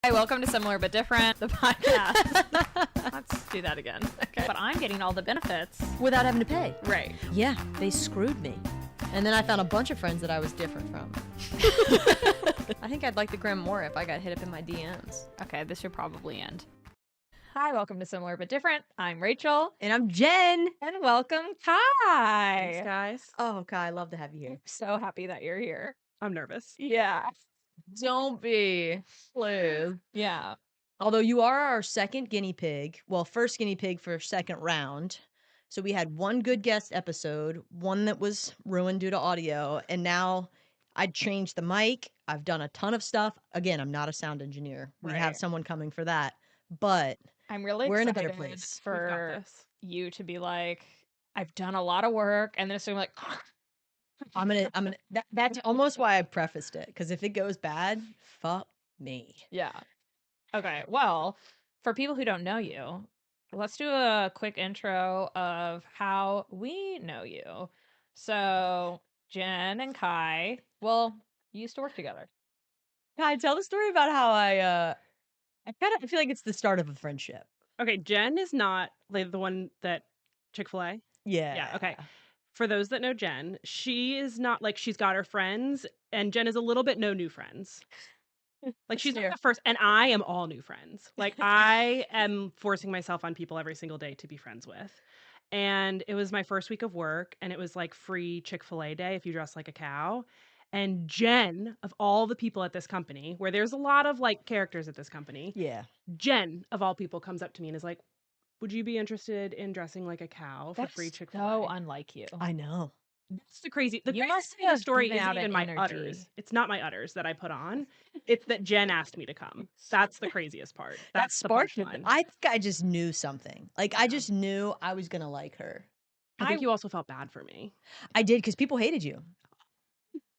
Hi, welcome to Similar But Different, the podcast. Let's do that again. Okay. But I'm getting all the benefits. Without having to pay. Right. Yeah, they screwed me. And then I found a bunch of friends that I was different from. I think I'd like the gram more if I got hit up in my DMs. Okay, this should probably end. Hi, welcome to Similar But Different. I'm Rachel. And I'm Jen. And welcome, Kai. Thanks, guys. Oh, Kai, I love to have you here. So happy that you're here. I'm nervous. Yeah. Don't be. Please. Yeah. Although you are our second guinea pig. Well, first guinea pig for second round. So we had one good guest episode, one that was ruined due to audio, and now I changed the mic. I've done a ton of stuff. Again, I'm not a sound engineer. We have Right. someone coming for that. But I'm really we're in a excited better place. We've got for this. you to be like, I've done a lot of work, and then it's sort of like, I'm gonna that's almost why I prefaced it, because if it goes bad, fuck me. yeah. Okay, well, for people who don't know you, let's do a quick intro of how we know you. So, Jen and Kai, well, you used to work together. Kai, tell the story about how I feel like it's the start of a friendship. Okay, Jen is not like the one that Chick-fil-A. Yeah. Okay. For those that know Jen, she is not like she's got her friends, and Jen is a little bit no new friends. Like she's not Fair. the first, and I am all new friends. Like I am forcing myself on people every single day to be friends with. And it was my first week of work, and it was like free Chick-fil-A day if you dress like a cow. And Jen, of all the people at this company, where there's a lot of like characters at this company, Yeah. Jen, of all people, comes up to me and is like, would you be interested in dressing like a cow for free That's Chick-fil-A? so unlike you. I know. That's the crazy. The You crazy must thing of the have story given isn't out even an my energy. udders. It's not my udders that I put on. It's that Jen asked me to come. That's the craziest part. That That's the sparked it. punchline. I think I just knew something. Like I Yeah. just knew I was gonna like her. I think you also felt bad for me. I did, because people hated you.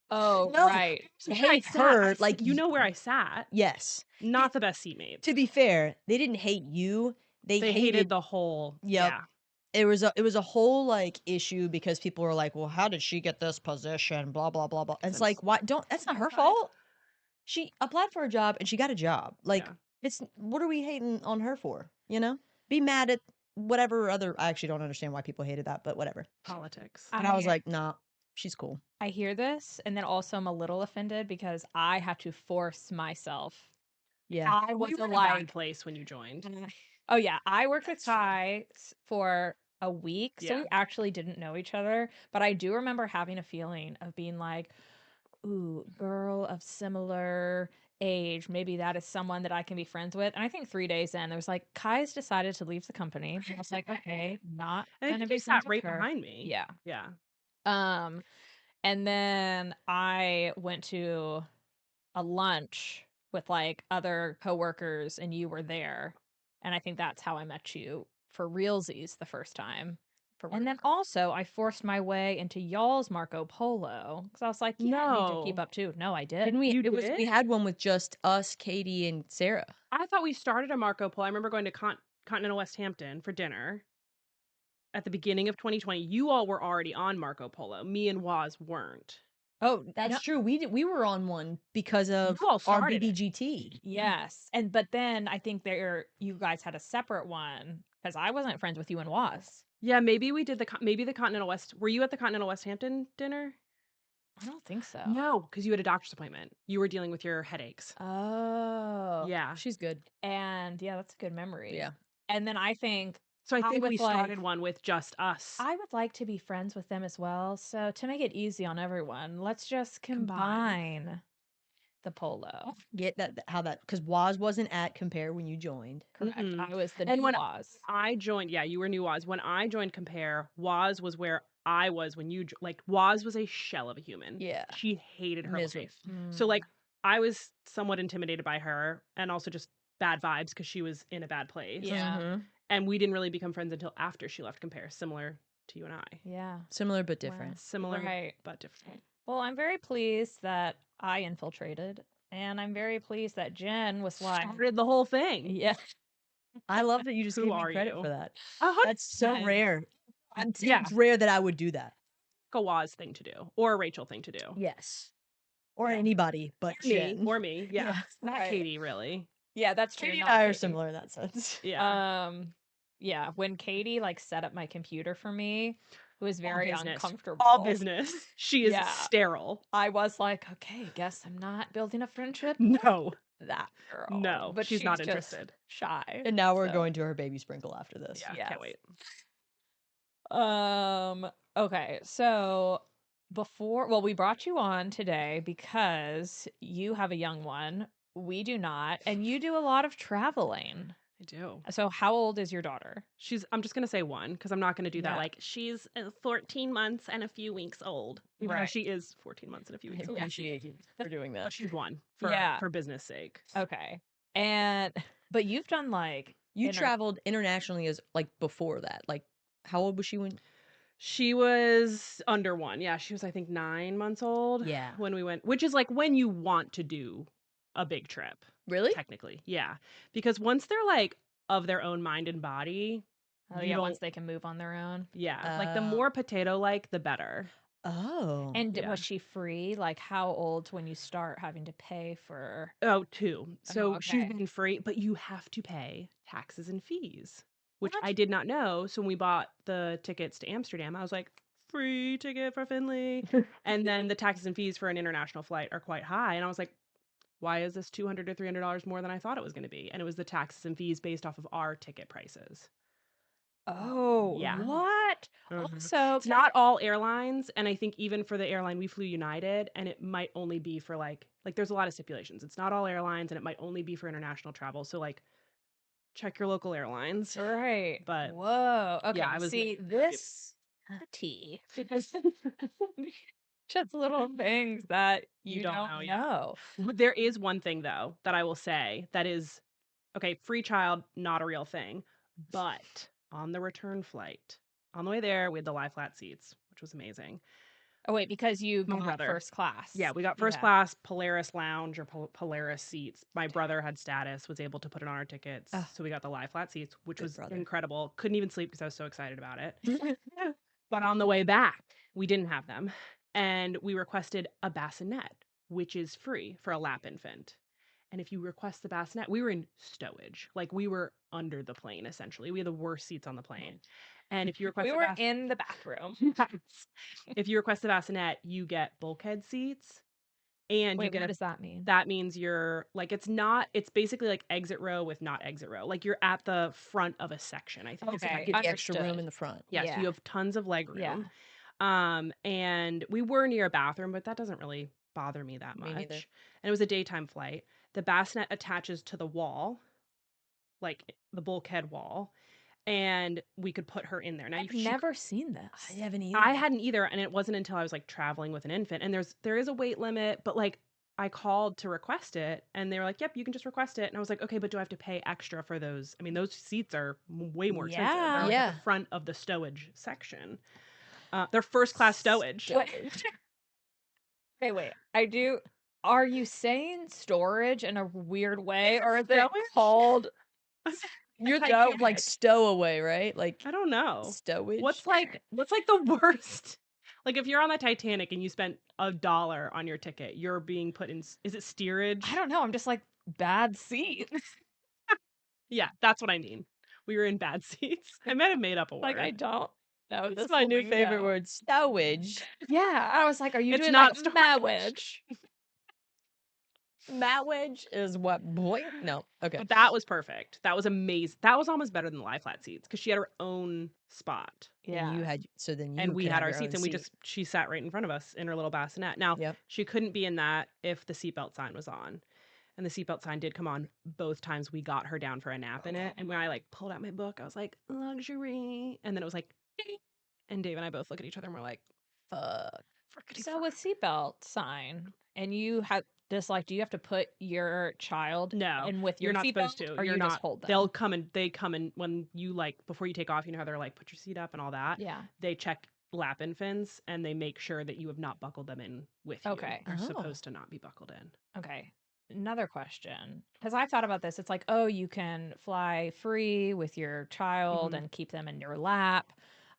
Oh, No. right. Where I Hate sat, her, like you know where I sat. Yes. Not the best seatmate. To be fair, they didn't hate you. They hated the whole. Yep. Yeah. It was a whole like issue because people were like, well, how did she get this position? Blah blah blah blah. And it's Since like, why don't that's not her applied. fault. She applied for a job and she got a job. Like Yeah. it's what are we hating on her for? You know? Be mad at whatever other I actually don't understand why people hated that, but whatever. Politics. And I was like, nah, she's cool. I hear this, and then also I'm a little offended because I have to force myself. Yeah. I You wasn't were in a bad like, place when you joined. oh yeah, I worked with That's true. Kai for a week, so Yeah. we actually didn't know each other. But I do remember having a feeling of being like, ooh, girl of similar age, maybe that is someone that I can be friends with. And I think 3 days in, there was like, Kai's decided to leave the company. I was like, okay, not I gonna think be you friends sat with right her. behind me. Yeah. Yeah. And then I went to a lunch with like other coworkers, and you were there. And I think that's how I met you for realsies the first time. And then also I forced my way into y'all's Marco Polo because I was like, yeah, I need to keep No. up too. No, I did. Didn't we? You We did? had one with just us, Katie, and Sarah. I thought we started a Marco Polo. I remember going to Continental West Hampton for dinner at the beginning of 2020. You all were already on Marco Polo. Me and Waz weren't. Oh, That's no, true. We were on one because of You all our started it. BBGT. yes. But then I think you guys had a separate one because I wasn't friends with you and Waz. Yeah, maybe we did maybe the Continental West. Were you at the Continental West Hampton dinner? I don't think so. No, because you had a doctor's appointment. You were dealing with your headaches. Oh. Yeah. She's good. And yeah, that's a good memory. Yeah. And then I think So I I think we was like- started one with just us. I would like to be friends with them as well. So to make it easy on everyone, let's just Combine. combine the polo. Get that how that because Waz wasn't at Compare when you joined. Correct. Mm-mm. I was the And new when Waz. I joined, yeah, you were new Waz. When I joined Compare, Waz was where I was when you like Waz was a shell of a human. Yeah. She hated her Miserable. life. So like I was somewhat intimidated by her and also just bad vibes because she was in a bad place. Yeah. Mhm. And we didn't really become friends until after she left Compare, similar to you and I. Yeah. Similar but different. Similar Right. but different. Well, I'm very pleased that I infiltrated, and I'm very pleased that Jen was like, Started the whole thing. yeah. I love that you just Who gave me are credit you? for that. 100% That's so rare. Yeah. It's rare that I would do that. a Waz thing to do or a Rachel thing to do. Yes. Or anybody but Me Jen. or me. Yeah. Yeah. Not Right. Katie, really. Yeah, that's true. Katie and Not I are Katie. similar in that sense. Yeah. Yeah, when Katie like set up my computer for me, it was All very business. uncomfortable. All business. She is Yeah. sterile. I was like, okay, guess I'm not building a friendship No. with that girl. No, but she's not just interested. shy. And now we're so. going to her baby sprinkle after this. Yeah, Yes. can't wait. Okay, so we brought you on today because you have a young one. We do not, and you do a lot of traveling. I do. So how old is your daughter? I'm just gonna say 1 because I'm not gonna do that. Yeah. Like she's 14 months and a few weeks old. Even though Right. she is 14 months and a few I weeks old. appreciate you for doing But that. she's 1 Yeah. for business sake. Okay. But you've done like You traveled internationally as like before that. Like, how old was she when? She was under 1. Yeah, she was I think 9 months old. Yeah. When we went, which is like when you want to do a big trip. Really? Technically, yeah, because once they're like of their own mind and body, Oh you yeah, don't. once they can move on their own. Yeah, like the Oh. more potato like, the better. Oh. And Yeah. was she free? Like how old when you start having to pay for? Oh, 2. So she's okay. been free, but you have to pay taxes and fees, which What? I did not know. So when we bought the tickets to Amsterdam, I was like, free ticket for Finley. And then the taxes and fees for an international flight are quite high. And I was like, why is this $200 to $300 more than I thought it was going to be? And it was the taxes and fees based off of our ticket prices. Oh, Yeah. what? Mhm. Also, It's not all airlines, and I think even for the airline we flew United, and it might only be for like there's a lot of stipulations. It's not all airlines, and it might only be for international travel. So like, check your local airlines. right. But Whoa. Okay. I was See this tea because just little things that you don't don't know, yeah. know. There is one thing though that I will say that is okay. Free child, not a real thing, but on the return flight, on the way there, we had the lie flat seats, which was amazing. Oh wait, because you My got brother. first class. Yeah, we got first class Polaris lounge or Polaris seats. My brother had status, was able to put it on our tickets. Oh. So we got the lie flat seats, which Good was brother. incredible. Couldn't even sleep because I was so excited about it. But on the way back, we didn't have them. And we requested a bassinet, which is free for a lap infant. And if you request the bassinet, we were in stowage. Like we were under the plane, essentially. We had the worst seats on the plane. And if you request We the were in the bathroom. if you request the bassinet, you get bulkhead seats. And you Wait, get what does that mean? that means you're like it's basically like exit row with not exit row. Like you're at the front of a section, I think. Okay. You get the extra room Understood. in the front. Yes, Yeah. you have tons of leg room. Yeah. And we were near a bathroom, but that doesn't really bother me that Me much. neither. And it was a daytime flight. The bassinet attaches to the wall, like the bulkhead wall, and we could put her in there. Now I've never seen this. I haven't either. I hadn't either, and it wasn't until I was like traveling with an infant. And there is a weight limit, but like I called to request it, and they were like, "Yep, you can just request it." And I was like, "Okay, but do I have to pay extra for those?" I mean, those seats are way more expensive. They're like Yeah. at the front of the stowage section. They're first class stowage. Okay, wait. Are you saying storage in a weird way, or is it Stowage? called? You're Titanic. like stowaway, right? Like I don't know. stowage. What's like the worst? Like if you're on the Titanic and you spent $1 on your ticket, you're being put in. Is it steerage? I don't know. I'm just like bad seats. Yeah, that's what I mean. We were in bad seats. I might have made up a word. Like I don't know. That's my new favorite word, stowage. Yeah, I was like, are you It's doing not like storage. marriage? Matwedge is what? Boy, no. Okay. But that was perfect. That was amazing. That was almost better than the lie flat seats because she had her own spot. And you had then you and we could had have our your seats, own and seat. she sat right in front of us in her little bassinet. Now Yep. she couldn't be in that if the seatbelt sign was on, and the seatbelt sign did come on both times we got her down for a nap in it. And when I like pulled out my book, I was like luxury, and then it was like, ding. And Dave and I both look at each other and we're like, Fuck. So with seatbelt sign, and you have this like, do you have to put your child no, in with you're your not supposed seatbelt, to. or You're you not. just hold them? They come in when you like before you take off. You know how they're like put your seat up and all that. Yeah. They check lap infants and they make sure that you have not buckled them in with you. Okay. You're Oh. supposed to not be buckled in. Okay. Another question, because I thought about this. It's like, oh, you can fly free with your child Mhm. and keep them in your lap,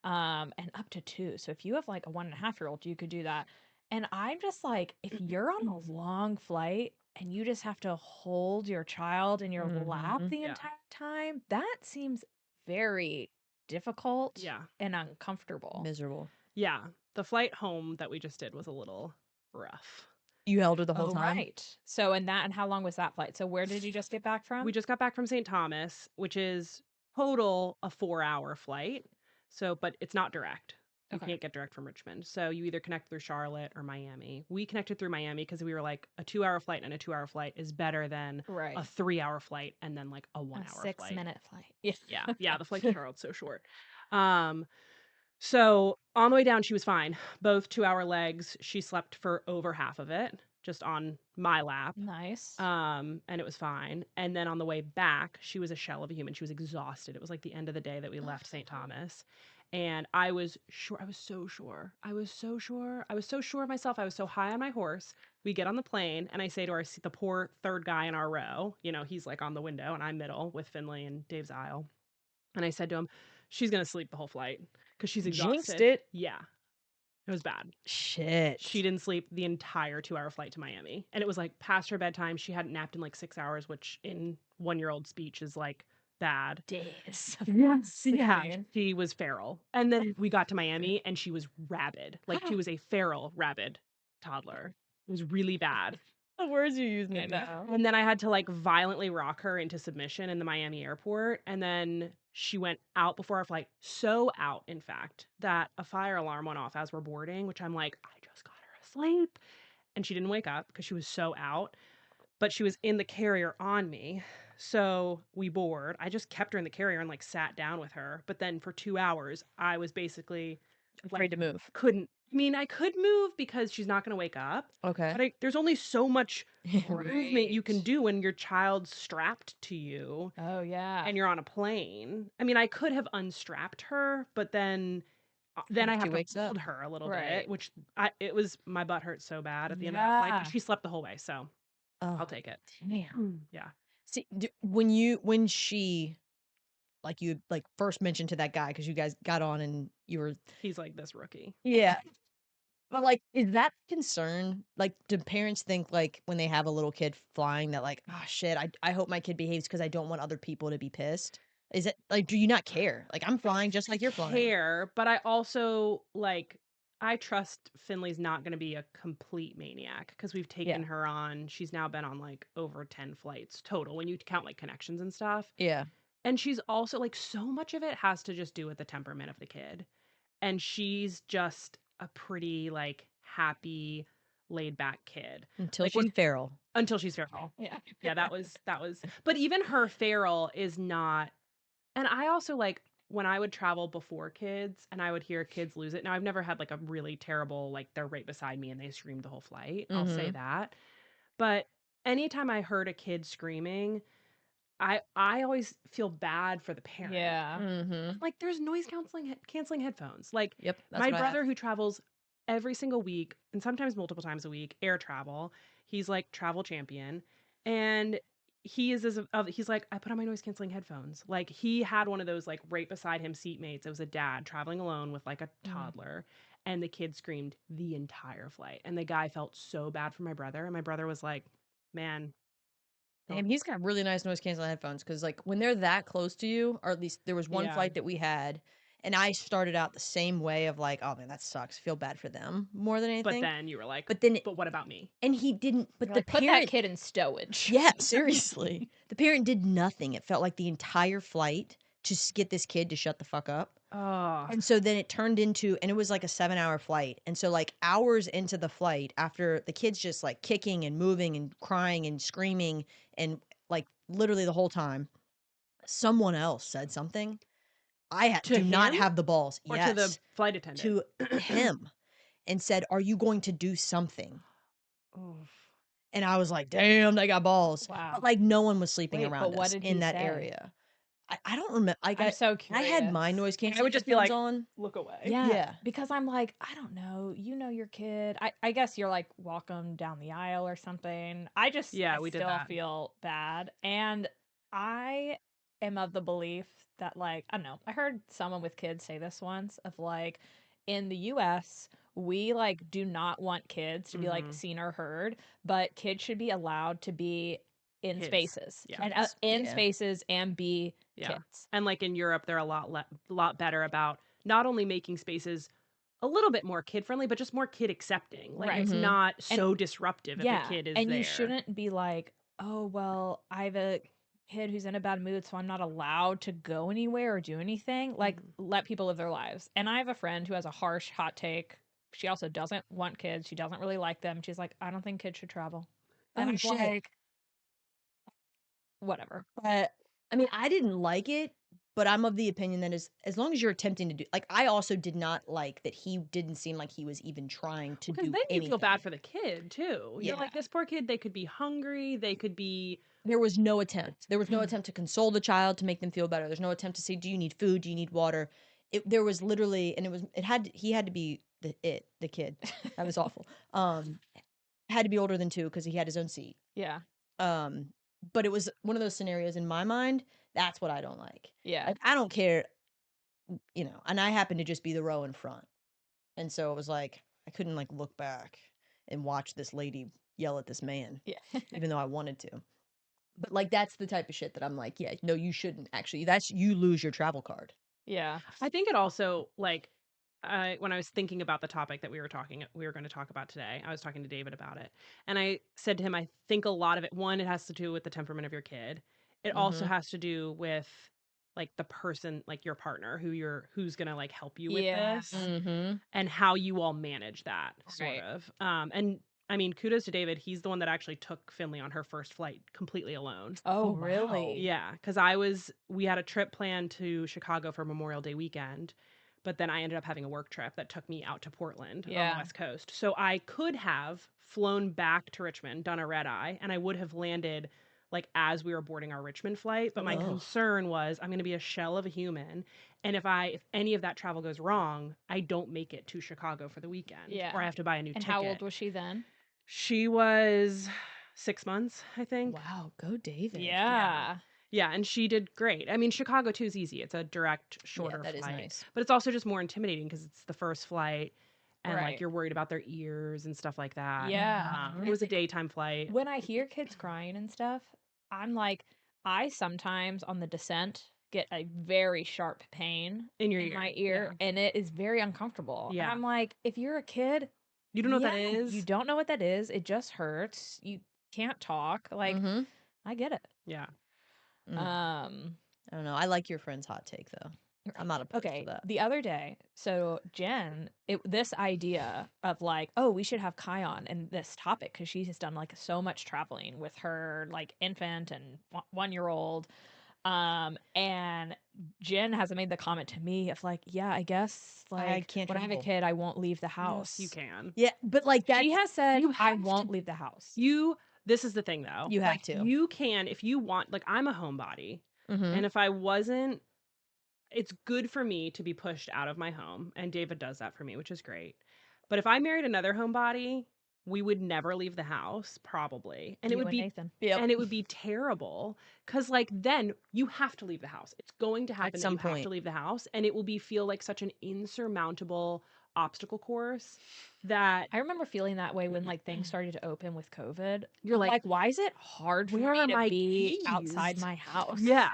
and up to 2. So if you have like a 1.5-year-old, you could do that. And I'm just like, if you're on a long flight and you just have to hold your child in your lap Mhm. the Yeah. entire time. That seems very difficult Yeah. and uncomfortable. Miserable. Yeah. The flight home that we just did was a little rough. You held her the whole Oh, time? right. So, and how long was that flight? So, where did you just get back from? We just got back from St. Thomas, which is total a 4-hour flight. So, but it's not direct. You Okay. can't get direct from Richmond. So you either connect through Charlotte or Miami. We connected through Miami because we were like, a 2-hour flight and a 2-hour flight is better than Right. a 3-hour flight and then like a A 1-hour flight. 6-minute flight. Yeah. Yeah. Yeah. The flight to Charlotte's so short. So on the way down, she was fine. Both 2-hour legs. She slept for over half of it, just on my lap. Nice. And it was fine. And then on the way back, she was a shell of a human. She was exhausted. It was like the end of the day that we left St. Thomas. And I was sure, I was so sure. I was so sure. I was so sure of myself. I was so high on my horse. We get on the plane and I say to the poor third guy in our row, he's like on the window and I'm middle with Finley and Dave's aisle. And I said to him, she's going to sleep the whole flight because she's Jinxed exhausted. it. Yeah. It was bad. Shit. She didn't sleep the entire 2-hour flight to Miami. And it was like past her bedtime. She hadn't napped in like 6 hours, which in 1-year-old speech is like bad. Days. Yes. Yeah. Sleeping. She was feral. And then we got to Miami and she was rabid. Like she was a feral, rabid toddler. It was really bad. The words you use I make me. know. And then I had to like violently rock her into submission in the Miami airport. And then she went out before our flight, so out, in fact, that a fire alarm went off as we're boarding, which I'm like, I just got her asleep. And she didn't wake up because she was so out, but she was in the carrier on me. So we board. I just kept her in the carrier and like sat down with her. But then for 2 hours, I was basically Afraid to move. I could move because she's not going to wake up. Okay. But there's only so much movement you can Right. do when your child's strapped to you Oh, yeah. and you're on a plane. I mean, I could have unstrapped her, but then I She have to wakes up. hold her a little Right. bit, which it was my butt hurt so bad at the end of that flight, Yeah. but she slept the whole way, so Oh, I'll take it. Damn. Yeah. see, when she, like you like first mentioned to that guy because you guys got on and you were, He's like this rookie. yeah. But like, is that concern? Like, do parents think like when they have a little kid flying that like, oh shit, I hope my kid behaves because I don't want other people to be pissed? Is it like, do you not care? Like, I'm flying just like you're flying. Care, but I also like I trust Finley's not going to be a complete maniac because we've taken her on. She's now been on like over 10 flights total when you count like connections and stuff. Yeah. And she's also like so much of it has to just do with the temperament of the kid. And she's just a pretty like happy, laid back kid. Until Like she's feral. until she's feral. Yeah. Yeah, that was but even her feral is not. And I also like when I would travel before kids and I would hear kids lose it. Now I've never had like a really terrible like they're right beside me and they screamed the whole flight. I'll say that. But anytime I heard a kid screaming, I always feel bad for the parent. Yeah. Mm-hmm. Like there's noise canceling headphones. Like Yep. That's my what I brother have. who travels every single week and sometimes multiple times a week, air travel. He's like travel champion and he's like I put on my noise canceling headphones. Like he had one of those like right beside him seatmates. It was a dad traveling alone with like a toddler and the kid screamed the entire flight. And the guy felt so bad for my brother and my brother was like, "Man, Damn, he's got really nice noise canceling headphones because, like, when they're that close to you, or at least there was one yeah." flight that we had, and I started out the same way of like, oh man, that sucks. Feel bad for them more than But anything. then you were like, But then, "But what about me?" and he didn't. But You're the like, put that parent, kid in stowage. yeah, seriously, the parent did nothing. It felt like the entire flight to get this kid to shut the fuck up. Oh, And so then it turned into, and it was like a 7-hour flight. And so, like, hours into the flight, after the kid's just like kicking and moving and crying and screaming, and like literally the whole time, someone else said something. to Do not him have the balls. or to the Yes, flight attendant? to him, and said, "Are you going to do something?" Oh. And I was like, "Damn, they got balls." Wow. But like, no one was sleeping Wait, around but what us did in he that say? area. I don't remember. I'm so I had my curious. noise I canceling would just be headphones like, on. look away. Yeah, Yeah. because I'm like, I don't know. You know your kid. I guess you're like, welcome down the aisle or something. I Yeah, we did still that. feel bad. And I am of the belief that, like, I don't know. I heard someone with kids say this once of like, in the US, we like do not want kids to be like Mhm. seen or heard, but kids should be allowed to be in Kids. spaces Yeah. and Kids, in yeah. spaces and be Yeah. kids. And like in Europe, they're a lot better about not only making spaces a little bit more kid friendly, but just more kid accepting. Like Right. it's Mhm. not so disruptive if a Yeah, kid is and there. you shouldn't be like, oh well, I have a kid who's in a bad mood, so I'm not allowed to go anywhere or do anything. Like, Mhm. let people live their lives. And I have a friend who has a harsh hot take. She also doesn't want kids. She doesn't really like them. She's like, I don't think kids should travel. And Oh, I'm shit. like, whatever. But I mean, I didn't like it, but I'm of the opinion that as long as you're attempting to do, like, I also did not like that he didn't seem like he was even trying to Because do then you anything. feel bad for the kid too. You're Yeah. like, this poor kid, they could be hungry, they could be There was no attempt. There was no attempt to console the child to make them feel better. There's no attempt to say, "Do you need food? Do you need water?" There was literally, and he had to be the kid. That was awful. Had to be older than 2 because he had his own seat. Yeah. Um, but it was one of those scenarios in my mind. That's what I don't like. Yeah. Like, I don't care, and I happened to just be the row in front. And so it was like I couldn't like look back and watch this lady yell at this man, Yeah. even though I wanted to. But like that's the type of shit that I'm like, yeah, no, you shouldn't actually. That's you lose your travel card. Yeah. I think it also like when I was thinking about the topic that we were going to talk about today, I was talking to David about it, and I said to him, I think a lot of it, one, it has to do with the temperament of your kid. It also Mhm. has to do with like the person, like your partner, who's going to like help you with Yeah. this, Mhm. and how you all manage that sort Right. of. And I mean, kudos to David. He's the one that actually took Finley on her first flight completely alone. Oh, Oh, wow. really? Yeah, because we had a trip planned to Chicago for Memorial Day weekend, but then I ended up having a work trip that took me out to Portland on the Yeah. West Coast. So I could have flown back to Richmond, done a red eye, and I would have landed like as we were boarding our Richmond flight. But my Ugh. concern was I'm going to be a shell of a human, and if any of that travel goes wrong, I don't make it to Chicago for the weekend, Yeah. or I have to buy a new And ticket. how old was she then? She was 6 months, I think. Wow, go David. Yeah. Yeah, and she did great. I mean, Chicago too is easy. It's a direct, Yeah, shorter that is flight. nice. But it's also just more intimidating because it's the first flight and like Right. you're worried about their ears and stuff like that. Yeah. It was a daytime flight. When I hear kids crying and stuff, I'm like, I sometimes on the descent get a very sharp pain In your in ear. my ear, and it is very uncomfortable. And Yeah. I'm like, if you're a kid, You don't know what that yeah, is? you don't know what that is. It just hurts. You can't talk. Like, Mhm. I get it. Yeah. Mm. Um, I don't know. I like your friend's hot take though. I'm not opposed to okay, that. the other day, so Jen, this idea of like, oh, we should have Kai on and this topic because she has done like so much traveling with her like infant and 1 year old. And Jen has made the comment to me of like, yeah, I guess like can't when I have a travel. kid, I won't leave the house. Yes, you can. Yeah, but like that, She has said You I have to- won't leave the house. This is the thing though. You have Like, to. you can, if you want, like I'm a homebody. Mhm. And if I wasn't, it's good for me to be pushed out of my home. And David does that for me, which is great. But if I married another homebody, we would never leave the house, probably. And it You would and be Nathan. Yep. and it would be terrible because like then you have to leave the house. It's going to happen that some you have point. to leave the house, and it will be feel like such an insurmountable obstacle course that I remember feeling that way when like things started to open with COVID. you're I'm like, like, why is it hard for where me are to my be outside keys? my house? Yeah.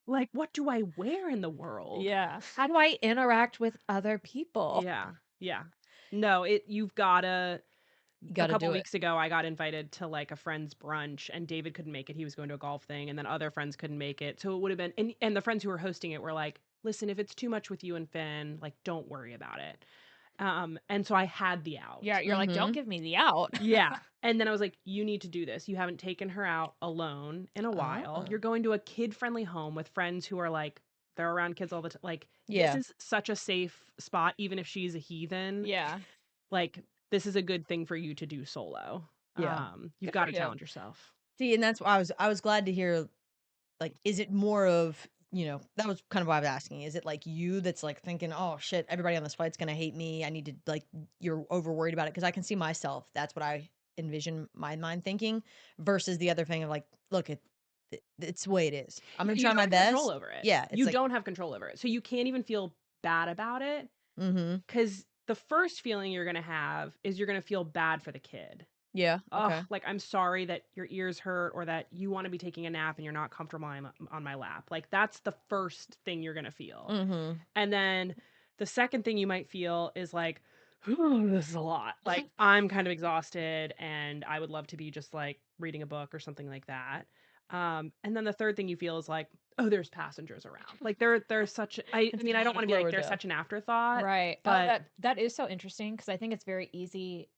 Like, what do I wear in the world? Yeah. How do I interact with other people? Yeah. Yeah. No, you've gotta. You A got to couple do it. weeks ago, I got invited to like a friend's brunch, and David couldn't make it. He was going to a golf thing, and then other friends couldn't make it. So it would have been, and the friends who were hosting it were like, "Listen, if it's too much with you and Finn, like, don't worry about it." And so I had the out. Yeah, you're like, don't Mhm. give me the out. Yeah. And then I was like, you need to do this. You haven't taken her out alone in a while. Oh. You're going to a kid-friendly home with friends who are like, they're around kids all the time. Like, Yeah. this is such a safe spot, even if she's a heathen. Yeah. Like, this is a good thing for you to do solo. Yeah. You've Good got for to you. challenge yourself. See, and that's why I was glad to hear. Like, is it more of, that was kind of why I was asking. Is it like you that's like thinking, oh shit, everybody on this flight's gonna hate me. I need to like, you're over worried about it because I can see myself. That's what I envision my mind thinking. Versus the other thing of like, look, it's the way it is. I'm gonna You try don't my have best. control over it. Yeah, it's You like, don't have control over it. So you can't even feel bad about it mm-hmm. because the first feeling you're gonna have is you're gonna feel bad for the kid. Yeah. Oh, Okay. like, I'm sorry that your ears hurt or that you wanna be taking a nap and you're not comfortable on my lap. Like, that's the first thing you're gonna feel. Mm-hmm. And then the second thing you might feel is like, "Ooh, this is a lot." Like, I'm kind of exhausted and I would love to be just, like, reading a book or something like that. And then the third thing you feel is like, "Oh, there's passengers around." Like, there's such I mean, I don't wanna be like, Lower they're down. such an afterthought, Right. Oh, but that is so interesting because I think it's very easy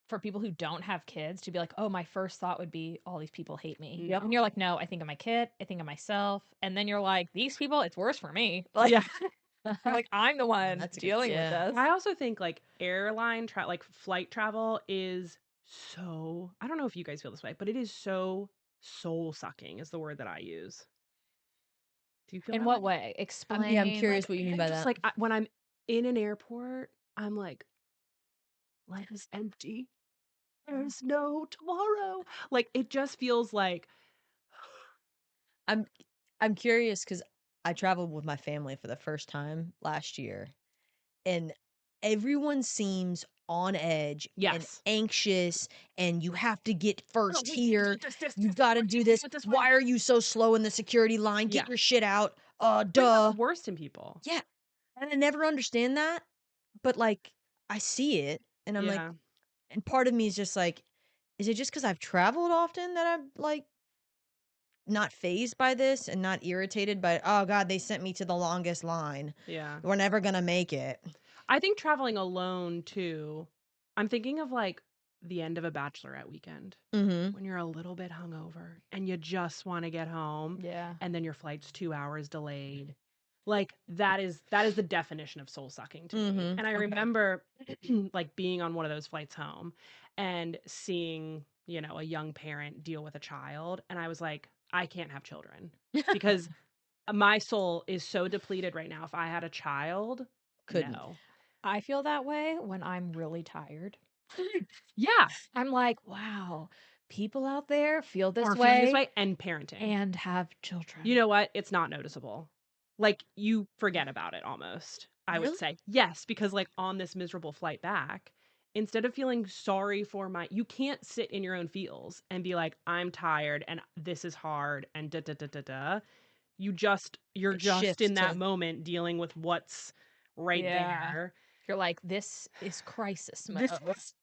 for people who don't have kids to be like, "Oh, my first thought would be all these people hate me." Yep. And you're like, "No, I think of my kid, I think of myself." And then you're like, "These people, it's worse for me." Like, Yeah. you're like I'm the one That's a good, dealing with yeah. this. I also think, like, like, flight travel is so I don't know if you guys feel this way, but it is so soul-sucking is the word that I use. Do you feel In that what way? way? Yeah, I'm Explain, curious like what you mean I'm by just that. like, when I'm in an airport, I'm like, "Life is empty. There's no tomorrow." Like, it just feels like I'm I'm curious because I traveled with my family for the first time last year, and everyone seems on edge and yes. anxious, and you have to get first We can't here. do this You've got to way, do we can't this. do it this way. Why are you so slow in the security line? Yeah. Get your shit out. Brings out Duh. the worst in people. Yeah. And I never understand that, but like I see it, and I'm like, Yeah. and part of me is just like, is it just because I've traveled often that I'm like not phased by this and not irritated by, oh God, they sent me to the longest line. Yeah. We're never gonna make it. I think traveling alone too. I'm thinking of like the end of a bachelorette weekend Mm-hmm. when you're a little bit hungover and you just want to get home yeah. and then your flight's 2 hours delayed. Like that is the definition of soul sucking to me. Mm-hmm. And I Okay. remember like being on one of those flights home and seeing, a young parent deal with a child and I was like, I can't have children because my soul is so depleted right now. If I had a child, Couldn't. no. I feel that way when I'm really tired. Yeah, I'm like, "Wow, people out there feel this or feeling this way way and parenting. and have children." You know what? It's not noticeable. Like, you forget about it almost, I would Really? say. Yes, because, like, on this miserable flight back, instead of feeling sorry for you can't sit in your own feels and be like, "I'm tired and this is hard and da da da da da." You're It just shifts in that to moment dealing with what's right Yeah. there. You're like, "This is crisis mode." This is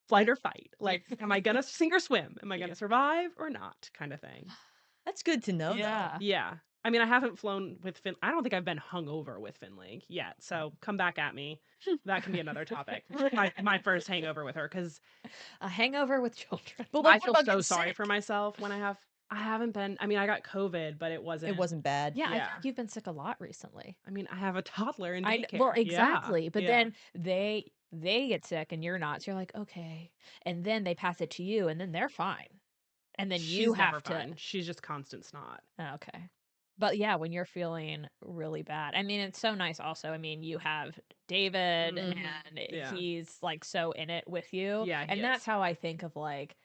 flight or fight. Like, am I gonna sink or swim? Am I Yeah. gonna survive or not? Kind of thing. that's good to know though. Yeah. Yeah. I mean, I haven't flown with I don't think I've been hungover with Finley yet. So come back at me. That can be another topic. My first hangover with her because A hangover with children. But I like what feel about so getting sorry sick? for myself when I haven't been. I mean, I got COVID, but it It wasn't. wasn't bad. Yeah, I Yeah. think you've been sick a lot recently. I mean, I have a toddler in I well, daycare. Yeah. exactly, but Yeah. then they get sick and you're not, so you're like, "Okay." And then they pass it to you and then they're fine. And then you She's never have to fine. She's just constant snot. okay. But yeah, when you're feeling really bad. I mean, it's so nice also. I mean, you have David Mhm. and Yeah. he's like so in it with you. Yeah, he And that's is. how I think of like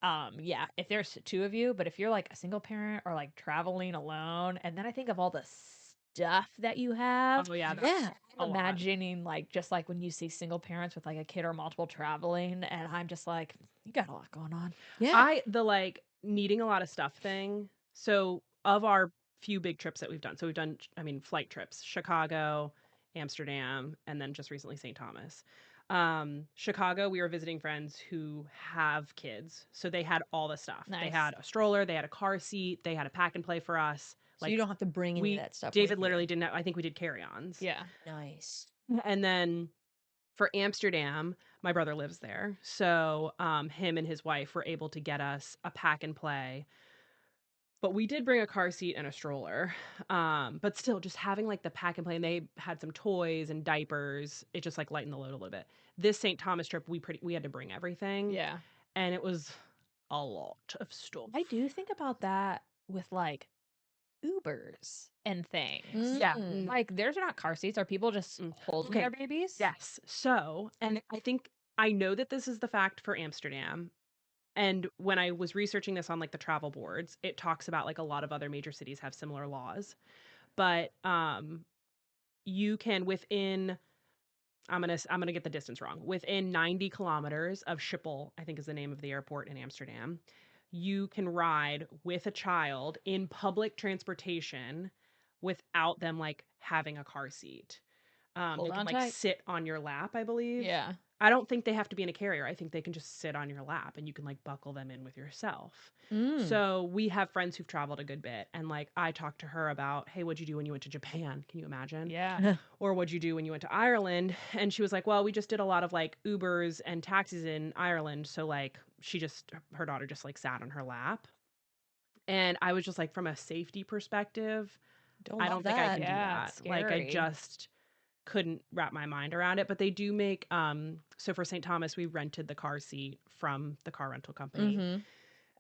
yeah, if there's two of you, but if you're like a single parent or like traveling alone, and then I think of all the stuff that you have. Oh yeah, that's Yeah. a I'm lot. imagining like just like when you see single parents with like a kid or multiple traveling, and I'm just like, you got a lot going on. Yeah. The like needing a lot of stuff thing. So of our few big trips that we've done, so we've done, I mean, flight trips, Chicago, Amsterdam, and then just recently St. Thomas. Chicago, we were visiting friends who have kids, so they had all the stuff. They Nice. had a stroller, they had a car seat, they had a pack and play for us. So you don't have to bring any of that stuff with David you. literally didn't have, I think we did carry-ons. Yeah. Nice. And then for Amsterdam, my brother lives there. So him and his wife were able to get us a pack and play. But we did bring a car seat and a stroller. But still, just having like the pack and play, and they had some toys and diapers. It just like lightened the load a little bit. This St. Thomas trip, we had to bring everything, Yeah. and it was a lot of stuff. I do think about that with like Ubers and things. Yeah. Mm. Like, there's not car seats. Are people just holding Okay. their babies? Yes. So, and I think I know that this is the fact for Amsterdam. And when I was researching this on like the travel boards, it talks about like a lot of other major cities have similar laws. But you can within I'm gonna get the distance wrong. Within 90 kilometers of Schiphol, I think is the name of the airport in Amsterdam, you can ride with a child in public transportation without them like having a car seat. Hold They can on like tight. sit on your lap, I believe. Yeah. I don't think they have to be in a carrier. I think they can just sit on your lap and you can like buckle them in with yourself. Mm. So we have friends who've traveled a good bit. And like I talked to her about, hey, what'd you do when you went to Japan? Can you imagine? Yeah. Or what'd you do when you went to Ireland? And she was like, well, we just did a lot of like Ubers and taxis in Ireland. So like her daughter just like sat on her lap. And I was just like, from a safety perspective, Don't I love don't think I that. can do Yeah, that. it's Like I scary. just couldn't wrap my mind around it. But they do make so for St. Thomas, we rented the car seat from the car rental company. Mm-hmm.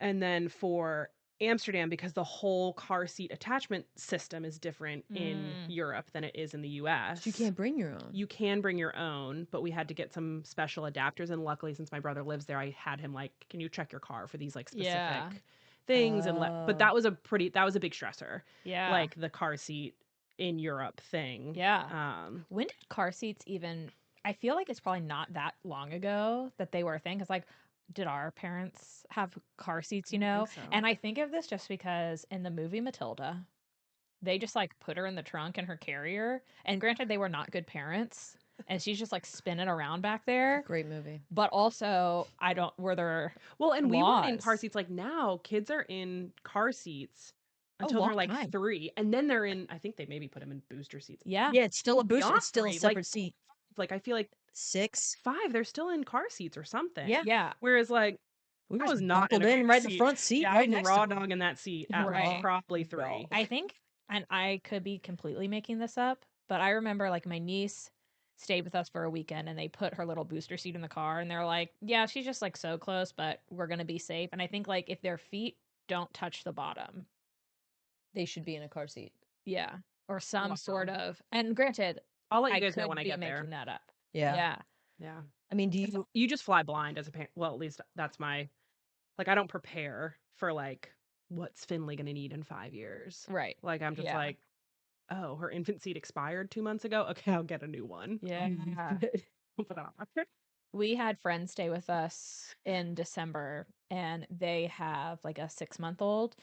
And then for Amsterdam, because the whole car seat attachment system is different in Europe than it is in the US. So you can't bring your own. You can bring your own, but we had to get some special adapters. And luckily, since my brother lives there, I had him like, can you check your car for these like specific Yeah. things? But Oh. that was a big stressor. Yeah. Like the car seat in Europe thing. Yeah. When did car seats even? I feel like it's probably not that long ago that they were a thing. Because like, did our parents have car seats? You I don't know, think so. and I think of this just because in the movie Matilda, they just like put her in the trunk in her carrier. And granted, they were not good parents, and she's just like spinning around back there. Great movie. But also, I don't. Were there? Well, and we weren't in car laws. seats. Like now, kids are in car seats until long they're like time. 3, and then they're in. I think they maybe put them in booster seats. Yeah. Yeah, it's still a booster. Beyond It's still a 3, separate like seat. Like I feel like 6. 5, they're still in car seats or something. Yeah. Yeah. Whereas like We I were was just not in buckled a in car right in the seat. front seat, Yeah, I right was next raw to dog in that seat at like Right. probably 3. I think, and I could be completely making this up, but I remember like my niece stayed with us for a weekend and they put her little booster seat in the car and they're like, yeah, she's just like so close, but we're going to be safe. And I think like if their feet don't touch the bottom, They should be in a car seat. yeah, or some Wow. sort of, and granted, I'll let you I guys know could when I be get there. making that up. Yeah. Yeah. Yeah. I mean, do you You just fly blind as a parent. Well, at least that's my like I don't prepare for like what's Finley going to need in 5 years. Right. Like I'm just Yeah. like, oh, her infant seat expired 2 months ago. Okay, I'll get a new one. Yeah. Put that on. We had friends stay with us in December and they have like a 6-month-old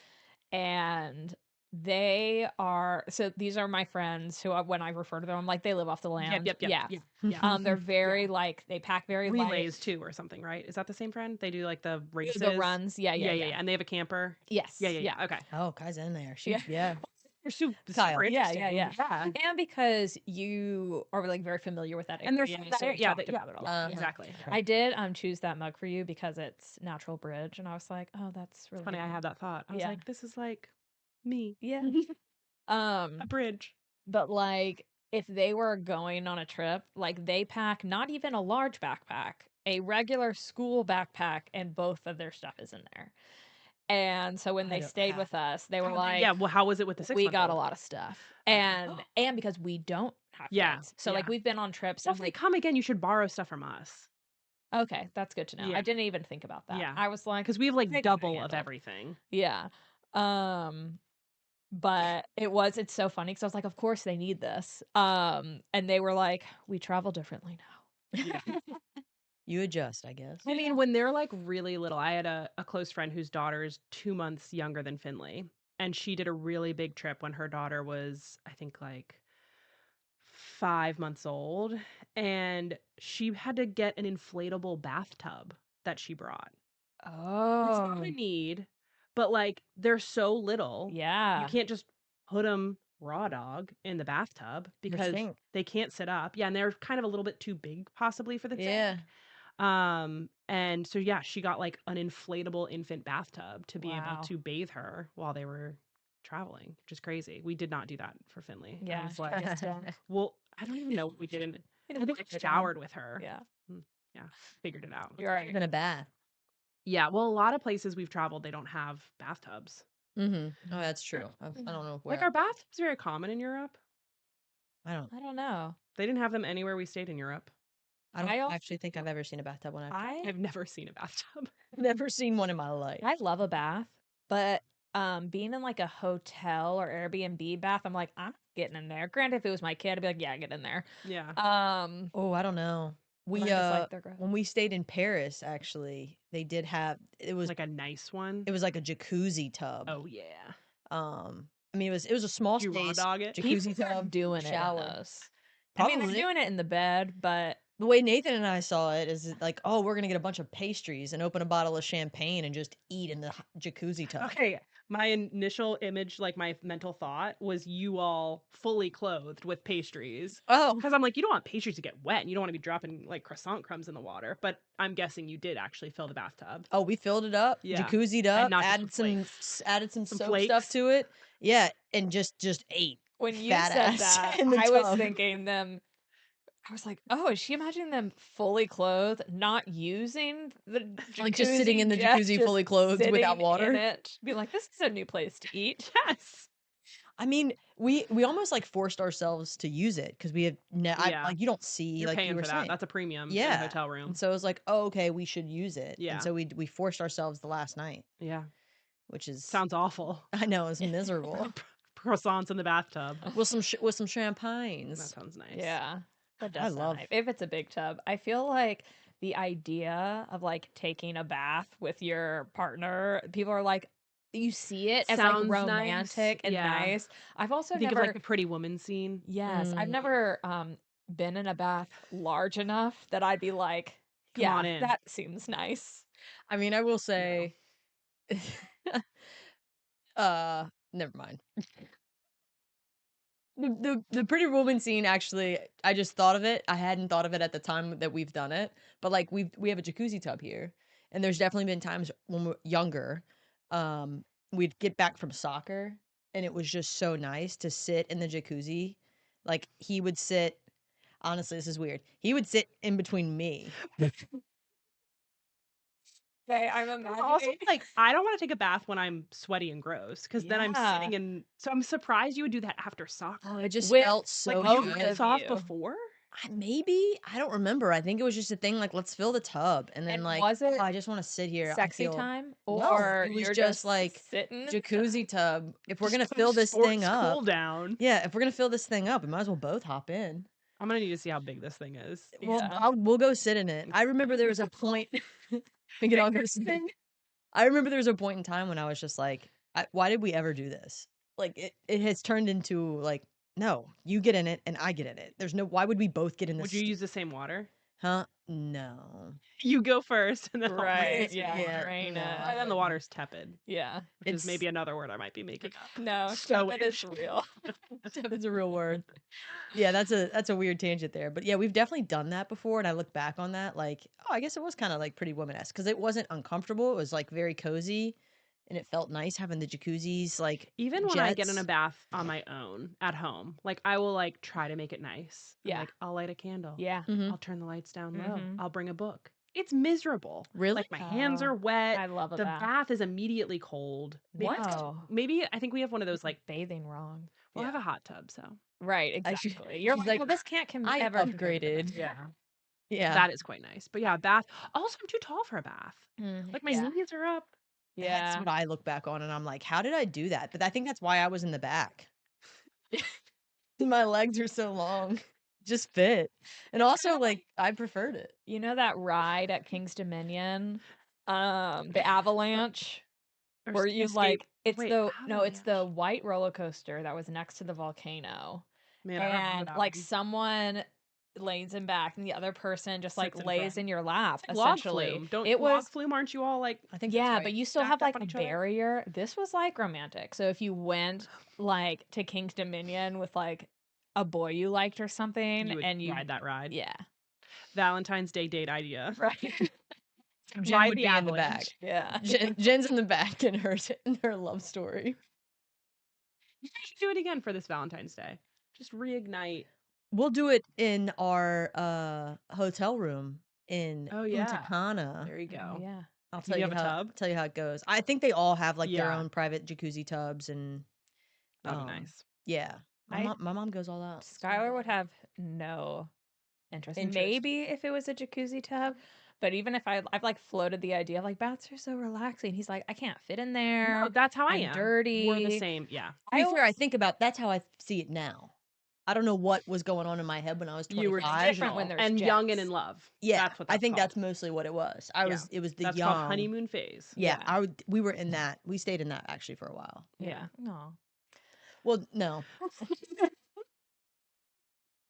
and they are so these are my friends who when I refer to them I'm like they live off the land. Yep. Yeah. Yeah. They're very like they pack very Relays light. too or something, right? Is that the same friend? They do like the races. The runs. Yeah. And they have a camper. Yes. Yeah. Okay. Oh, Kai's in there. Yeah. Yeah. They're super, Kyle. super Yeah, interesting. yeah. And because you are like very familiar with that area. And they're from that so area. we Yeah, talked about it a lot. Uh-huh. exactly. I did choose that mug for you because it's Natural Bridge and I was like, oh, that's really Funny, I good. had that thought. I was Yeah. like, this is like me. Yeah. A bridge. But like if they were going on a trip, like they pack not even a large backpack, a regular school backpack, and both of their stuff is in there. And so when I they don't stayed have- with us, they were like, Yeah, well, how was it with the 6 we got a lot of stuff. And because we don't have Yeah, kids. So like yeah. we've been on trips So and if they like come again, you should borrow stuff from us. okay, that's good to know. Yeah. I didn't even think about that. Yeah. I was like, Because we have like they got it double of handled. everything. Yeah. But it's so funny because I was like, of course they need this. And they were like, we travel differently now. Yeah. You adjust, I guess. I mean, when they're like really little, I had a close friend whose daughter is 2 months younger than Finley. And she did a really big trip when her daughter was, I think, like 5 months old. And she had to get an inflatable bathtub that she brought. It's not a need, but like they're so little. Yeah. You can't just put them raw dog in the bathtub because sink. they can't sit up. Yeah, and they're kind of a little bit too big possibly for the Yeah. sink. And so yeah, she got like an inflatable infant bathtub to be Wow. able to bathe her while they were traveling, which is crazy. We did not do that for Finley. I Yeah. was like, Just, well, I don't even know what we did. I think I figured it out. showered with her. Yeah. Figured it out. You're right. Even a bath. Yeah, well, a lot of places we've traveled, they don't have bathtubs. Mm-hmm. Oh, that's true. I don't know where. Like our bathtubs are very common in Europe. I don't. I don't know. They didn't have them anywhere we stayed in Europe. I don't I also- actually think I've ever seen a bathtub when I've I've never seen a bathtub. never seen one in my life. I love a bath, but being in like a hotel or Airbnb bath, I'm like, I'm getting in there. Granted, if it was my kid, I'd be like, yeah, get in there. Yeah. Oh, I don't know. But We I'm just like, they're gross. when we stayed in Paris, actually, they did have it was Like a nice one. it was like a jacuzzi tub. Oh yeah. I mean it was a small Did you raw space dog it? jacuzzi People are tub doing shower. it in those. I mean, they're Probably. doing it in the bed, but The way Nathan and I saw it is like, oh, we're gonna get a bunch of pastries and open a bottle of champagne and just eat in the jacuzzi tub. Okay, my initial image, like my mental thought, was you all fully clothed with pastries. Oh, Because I'm like, you don't want pastries to get wet, and you don't want to be dropping like croissant crumbs in the water. But I'm guessing you did actually fill the bathtub. oh, we filled it up, Yeah. jacuzzied And up, not just added with some flakes. added some Some soap stuff flakes. to it. Yeah, and just ate. when you Fat said ass that, in the I was tub. thinking them. I was like, oh, is she imagining them fully clothed, not using the jacuzzi, Like just sitting in the jet, jacuzzi just fully clothed without sitting water. in it? Be like, this is a new place to eat. Yes. I mean, we almost like forced ourselves to use it because we had Yeah. like you don't see You're like paying you were for that. saying. That's a premium in a Yeah. hotel room. And so it was like, oh, okay, we should use it. Yeah. And so we forced ourselves the last night, Yeah. which is Sounds awful. I know it's miserable Croissants in the bathtub. with some That champagnes. sounds nice. Yeah, that does I sound love- nice. If it's a big tub. I feel like the idea of like taking a bath with your partner, people are like, you see it as like Sounds nice, romantic and yeah. nice. I've also Think never, of like the Pretty Woman scene. yes, I've Mm. never been in a bath large enough that I'd be like, Come yeah, on in. that seems nice. I mean, I will say, never mind. The Pretty Woman scene actually, I just thought of it. I hadn't thought of it at the time that we've done it, but like we have a jacuzzi tub here, and there's definitely been times when we're younger, we'd get back from soccer, and it was just so nice to sit in the jacuzzi. Like he would sit. Honestly, this is weird. He would sit in between me. Okay, I'm Also, imagining. like, I don't want to take a bath when I'm sweaty and gross because then I'm Yeah. sitting in. So I'm surprised you would do that after soccer. Oh, it just With, felt so Like, you both good. of rinse off you. before? Maybe I don't remember. I think it was just a thing like let's fill the tub, and then And like was it oh, I just want to sit here. I sexy feel time, No, or it was you're just like sitting jacuzzi tub. If we're gonna Some fill this thing sports up, cool down. yeah, if we're gonna fill this thing up, we might as well both hop in. I'm gonna need to see how big this thing is. Well, Yeah. we'll go sit in it. I remember there was a point. We can all go sit. I remember there was a point in time when I was just like, why did we ever do this? Like it has turned into like, no, you get in it and I get in it. There's no. Why would we both get in this? Would you use the same water? Huh? No. You go first, and then I'll Right, rinse yeah, Yeah, drain no, it. By then the water's tepid, Yeah. which is It's- maybe another word I might be making up. No, So that is real. That's a real word. Yeah, that's a weird tangent there. But yeah, we've definitely done that before, and I look back on that like, oh, I guess it was kind of like Pretty Woman-esque because it wasn't uncomfortable. It was like very cozy, and it felt nice having the jacuzzis. Like Even when I get in a jets. bath on my own at home, like I will like try to make it nice. I'm Yeah. like I'll light a candle. Yeah. Mhm. I'll turn the lights down low. Mhm. I'll bring a book. It's miserable. Really? Like my hands Oh, are wet. I love a The bath. bath is immediately cold. Maybe, No. maybe I think we have one of those like Bathing wrong. we'll Yeah. have a hot tub, so Right, I should- exactly. You're she's like, like, well, this can't I ever upgraded. Yeah. Yeah. that is quite nice. But yeah, bath. Also, I'm too tall for a bath. Like my Yeah. knees are up. That's Yeah. what I look back on, and I'm like, how did I do that? But I think that's why I was in the back. My legs are so long, just fit, and also like I preferred it. You know that ride at King's Dominion? The avalanche? Or Where you escape- like it's wait, it's the avalanche. white roller coaster that was next to the volcano. Man, I don't remember And that like one. someone lays in back and the other person just like Sits in lays front. in your lap, It's like log essentially. flume. Don't It log was flume? Aren't you all like? I think that's yeah, right. but you still Stacked have up like on a each other? barrier. This was like romantic. So if you went like to King's Dominion with like a boy you liked or something, You would and you ride that ride. yeah, Valentine's Day date idea. right. Jen Ride would the be in the back. avalanche. Yeah. Jen's in the back in her love story. You should do it again for this Valentine's Day. Just reignite. We'll do it in our hotel room in Oh, yeah. Punta Cana. There you go. Oh, yeah. I'll Do tell you you have a how tub? tell you how it goes. I think they all have like their Yeah. own private jacuzzi tubs and That'd um, be nice. yeah. I- My mom goes all out. Skylar would have no interest. Interest. Maybe if it was a jacuzzi tub, But even if I've like floated the idea of like baths are so relaxing. He's like, I can't fit in there. No, that's how I I'm am. dirty. We're the same. Yeah. To be fair, I think about that's how I see it now. I don't know what was going on in my head when I was You were 25. different when there's and young and jets. in love. Yeah, That's what I that's think called. that's mostly what it was. Yeah. It was the That's young called honeymoon phase. Yeah, Yeah. we were in that. We stayed in that actually for a while. Yeah. No. Well, no.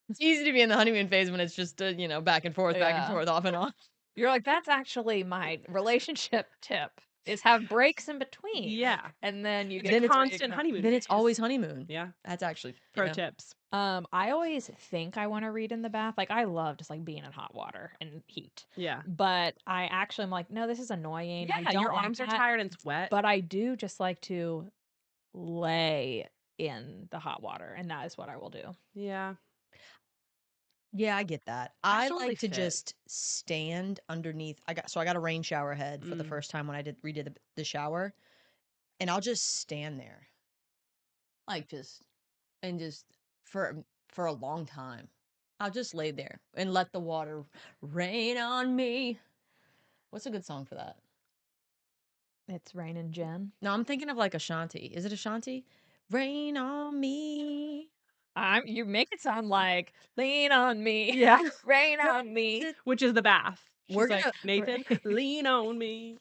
It's easy to be in the honeymoon phase when it's just back and forth, Yeah. off and on. You're like, that's actually my relationship tip is have breaks in between. Yeah. And then you It's get a to constant honeymoon Then it's phase. always honeymoon. Yeah. That's actually Pro tips. I always think I want to read in the bath. Like I love just like being in hot water and heat. Yeah. But I actually am like, no, this is annoying. I Yeah, don't your like arms are that. tired and it's wet. But I do just like to lay in the hot water, and that is what I will do. Yeah. Yeah, I get that. I I totally like to fit. just stand underneath. I got a rain shower head for the Mm. first time when I redid the shower, and I'll just stand there, like just for a long time. I'll just lay there and let the water rain on me. What's a good song for that? It's Rain and Jen. No, I'm thinking of like Ashanti. Is it Ashanti? Rain on me. You make it sound like lean on me. Yeah. Rain on me. Which is the bath. She's We're like, gonna- Nathan, lean on me.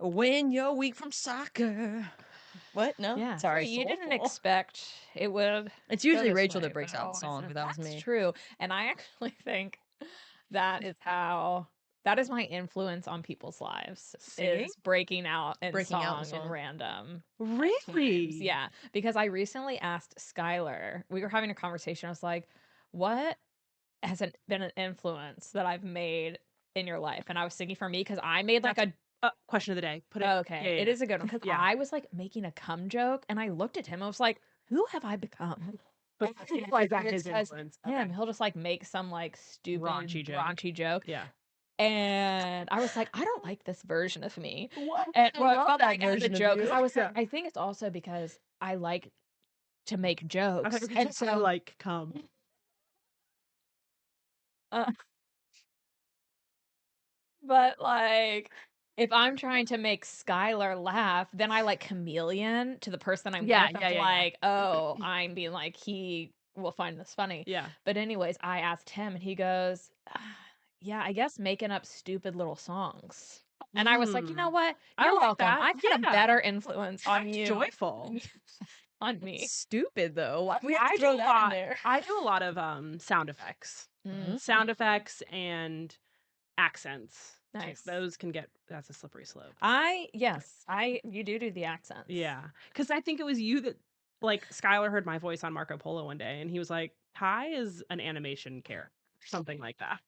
When you're weak from soccer. What? No? Yeah. Sorry. See, you didn't soulful. expect it would. It's go usually this Rachel way, that breaks but out the song, but that was that's me. true. And I actually think that is my influence on people's lives. Singing? Is breaking out in Breaking out in song and song. random Really? times. Yeah. Because I recently asked Skylar, we were having a conversation. I was like, what been an influence that I've made in your life? And I was thinking for me, because I made like That's question of the day. Put it. okay, Yeah, it yeah. is a good one. Because Yeah. I was like making a cum joke and I looked at him. I was like, who have I become? But why is that And his it says influence? him. He'll just like make some like stupid Raunchy joke. joke. Yeah. And I was like, I don't like this version of me. What? And I well, I love felt that like as a version of joke you. because I was like, Yeah. I think it's also because I like to make I jokes, thought you were and gonna say, so like, come. uh, but like if I'm trying to make Skylar laugh, then I like chameleon to the person I'm Yeah, with. yeah, Of yeah, yeah. like, oh, I'm being like he will find this funny. Yeah. But anyways, I asked him, and he goes, yeah, I guess making up stupid little songs. And I was like, you know Mm. what? I You're like welcome. that. I've had a Yeah. better influence on That's you. joyful. On me. Stupid though. Why we have I to throw do a that in lot. there? I do a lot of sound effects. Mm, Sound effects and accents. too. nice. That's a slippery slope. You do the accents. Yeah. Because I think it was you that, like, Skylar heard my voice on Marco Polo one day and he was like, Kai is an animation character. Something like that.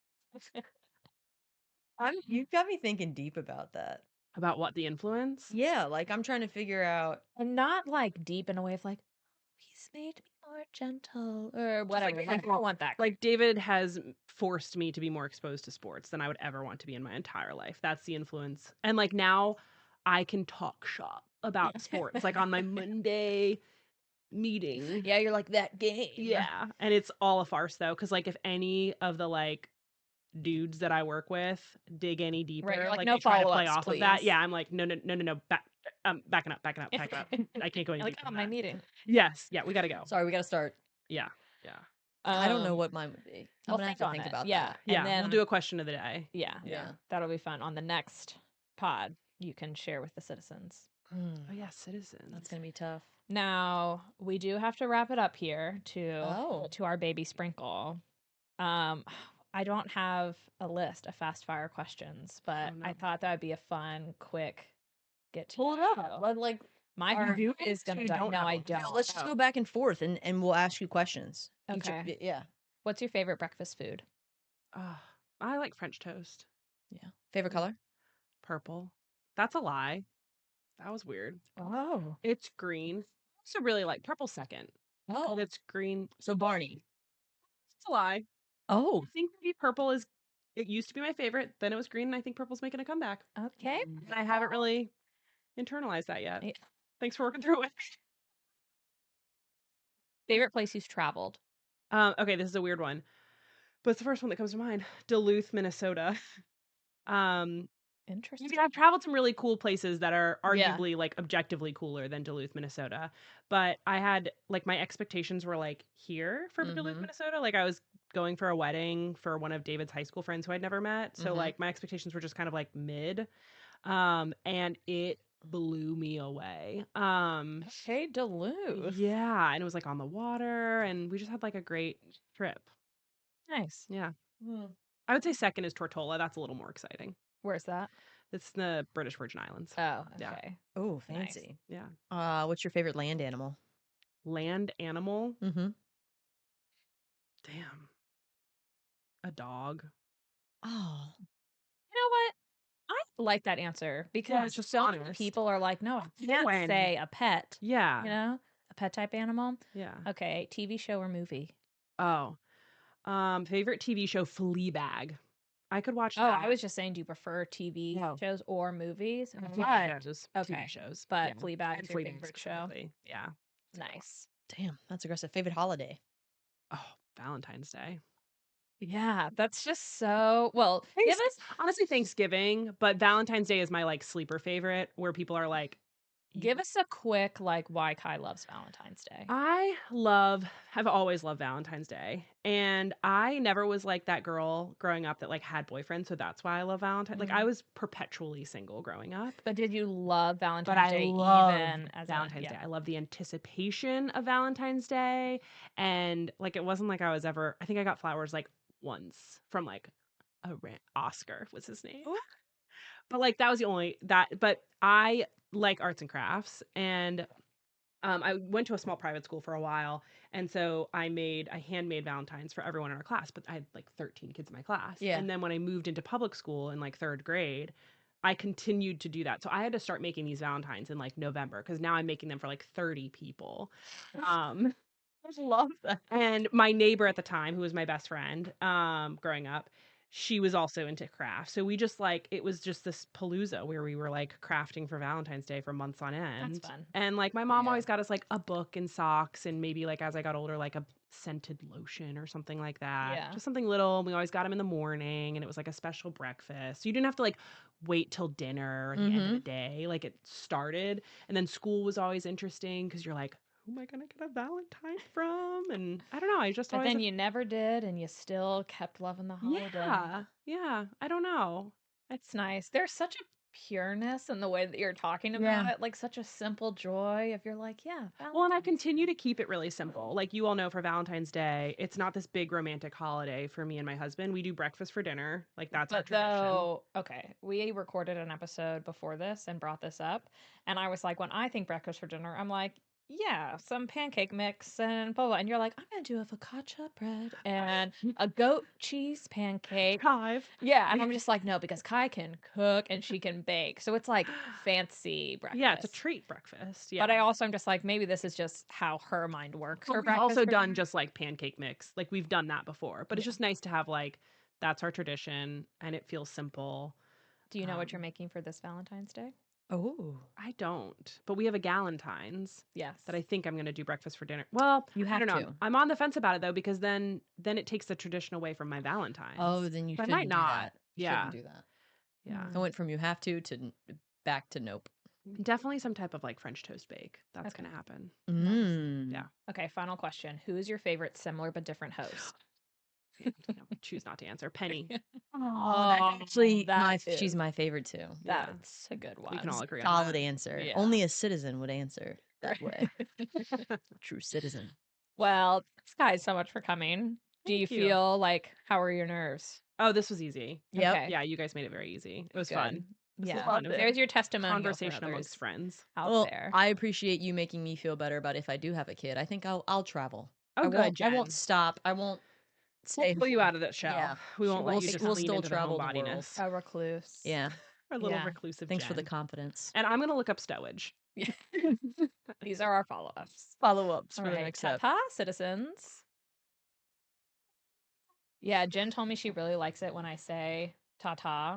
You've got me thinking deep about that. About what, the influence? Yeah, like I'm trying to figure out. And not like deep in a way of like, he's made me more gentle or whatever. like, Like, I don't want that. Like, David has forced me to be more exposed to sports than I would ever want to be in my entire life. That's the influence. And like now I can talk shop about sports, like on my Monday meeting. Yeah, you're like that game. Yeah. And it's all a farce though. Cause like if any of the like dudes that I work with dig any deeper, Right, you're like, like "No they try to play follow-ups, off of that. please." Yeah. I'm like, no, backing up. I can't go any Like, deeper oh, than my that. meeting. Yes. Yeah. We got to go. Sorry, we got to start. Yeah. Yeah. I don't know what mine would be. I'm We'll gonna have to on think it. about Yeah. that. And Yeah. then We'll do a question of the day. yeah, Yeah. that'll be fun. On the next pod, you can share with the citizens. Oh yeah, citizens. That's gonna be tough. Now we do have to wrap it up here Oh. to our baby sprinkle. I don't have a list of fast fire questions, but Oh, no. I thought that would be a fun, quick get to Pull it know up. show. Like My Are you is gonna you die. don't No, have I one? don't. no, let's just go back and forth and we'll ask you questions. Okay. Yeah. What's your favorite breakfast food? I like French toast. Yeah. Favorite color? Purple. That's a lie. That was weird. Oh, It's green. I also really like purple second. Oh. It's green. So Barney. It's a lie. Oh. I think maybe purple is. It used to be my favorite. Then it was green, and I think purple's making a comeback. okay. And I haven't really internalized that yet. Yeah. Thanks for working through it. Favorite place you've traveled? Okay, this is a weird one, but it's the first one that comes to mind. Duluth, Minnesota. I Interesting. mean, I've traveled some really cool places that are Yeah. arguably like objectively cooler than Duluth, Minnesota. But I had like my expectations were like here for Duluth, Mhm. Minnesota. Like I was going for a wedding for one of David's high school friends who I'd never met. So Mhm. like my expectations were just kind of like mid. And it blew me away. Hey, Duluth. Yeah, and it was like on the water and we just had like a great trip. Nice. Yeah. Mm. I would say second is Tortola. That's a little more exciting. Where's that? It's the British Virgin Islands. Oh, Yeah. okay. Oh, Nice. fancy. Yeah. What's your favorite land animal? Land animal. Mhm. Damn. A dog. Oh. You know what? I like that answer Yeah, because it's just so many honest. people are like, no, I can't When? say a pet, Yeah. a pet type animal. Yeah. Okay, TV show or movie? Oh. Favorite TV show Fleabag. I could watch Oh, that. I was just saying, do you prefer TV No. shows or movies? TV shows. Okay, TV shows. but Yeah. Fleabag And is your Fleabag favorite show? specifically. Yeah. It's a good one. Nice. Damn, that's aggressive. Favorite holiday? Oh, Valentine's Day. Yeah, that's just so well. Give us Honestly, Thanksgiving, but Valentine's Day is my like sleeper favorite where people are like, give us a quick like why Kai loves Valentine's Day. I've always loved Valentine's Day. And I never was like that girl growing up that like had boyfriends, so that's why I love Valentine's. Like I was perpetually single growing up. But did you love But Valentine's I Day love even as Valentine's a Day. I love the anticipation of Valentine's Day. And like it wasn't like I think I got flowers like once from like Oscar was his name. Ooh. But like that was the only that but I like arts and crafts and I went to a small private school for a while, and so I handmade Valentines for everyone in our class, but I had like 13 kids in my class. Yeah. And then when I moved into public school in like third grade, I continued to do that. So I had to start making these Valentines in like November because now I'm making them for like 30 people. Um, I love that. and my neighbor at the time, who was my best friend, growing up, she was also into craft. So we just like it was just this palooza where we were like crafting for Valentine's Day for months on end. That's fun. And like my mom Yeah. always got us like a book and socks and maybe like as I got older like a scented lotion or something like that. Yeah. Just something little. And we always got them in the morning and it was like a special breakfast. So you didn't have to like wait till dinner or the end of the day. Like it started and then school was always interesting because you're like who am I gonna get a Valentine from? And I don't know. I just But always then you never did, and you still kept loving the holiday. yeah. I don't know. It's nice. There's such a pureness in the way that you're talking about Yeah. it, like such a simple joy. If you're like, yeah, Well, and I Valentine's continue to keep it really simple. Like you all know, for Valentine's Day, it's not this big romantic holiday for me and my husband. We do breakfast for dinner. Like that's our But tradition. though, okay, we recorded an episode before this and brought this up, and I was like, when I think breakfast for dinner, I'm like, yeah, some pancake mix and blah blah. And you're like, I'm gonna do a focaccia bread and a goat cheese pancake. Chive. Yeah, and I'm just like, no, because Kai can cook and she can bake, so it's like fancy breakfast. Yeah, it's a treat breakfast. Yeah. But I also am just like, maybe this is just how her mind works. But For we've breakfast also for done dinner. just like pancake mix. Like we've done that before. But it's Yeah. just nice to have like that's our tradition and it feels simple. Do you know what you're making for this Valentine's Day? Oh. I don't. But we have a Galentine's Yes. that I think I'm going to do breakfast for dinner. Well, You I have don't know. to. I'm on the fence about it though because then it takes the tradition away from my Valentine's. Oh, then you So I shouldn't might do not. that. You Yeah. shouldn't do that. Yeah. I went from you have to back to nope. Definitely some type of like French toast bake. That's Okay. going to happen. Mm. Yeah. Okay, final question. Who is your favorite similar but different host? Choose not to answer. Penny. Oh, that's actually she's is- my favorite too. Yeah. That's a good one. We can all agree on Solid that. answer. Yeah. Only a citizen would answer that way. True citizen. Well, thanks guys so much for coming. Do you Thank you. feel like how are your nerves? Oh, this was easy. Yep. Okay. Yeah, you guys made it very easy. It was Good. fun. This was Yeah. fun. It was There's your testimonial. conversation for amongst others friends. out Well, there. I appreciate you making me feel better about if I do have a kid. I think I'll travel. Oh, I good, won't, I Jen. won't stop. I won't We'll stay pull you out of that shell. Yeah. We won't We'll let you s- just we'll lean still into travel the the world. homebodiness. A recluse. Yeah. Our little Yeah. reclusive Thanks for the Jen. confidence. And I'm going to look up stowage. These are our follow-ups. Follow-ups All for the right, next step. ta-ta, citizens. Yeah, Jen told me she really likes it when I say ta-ta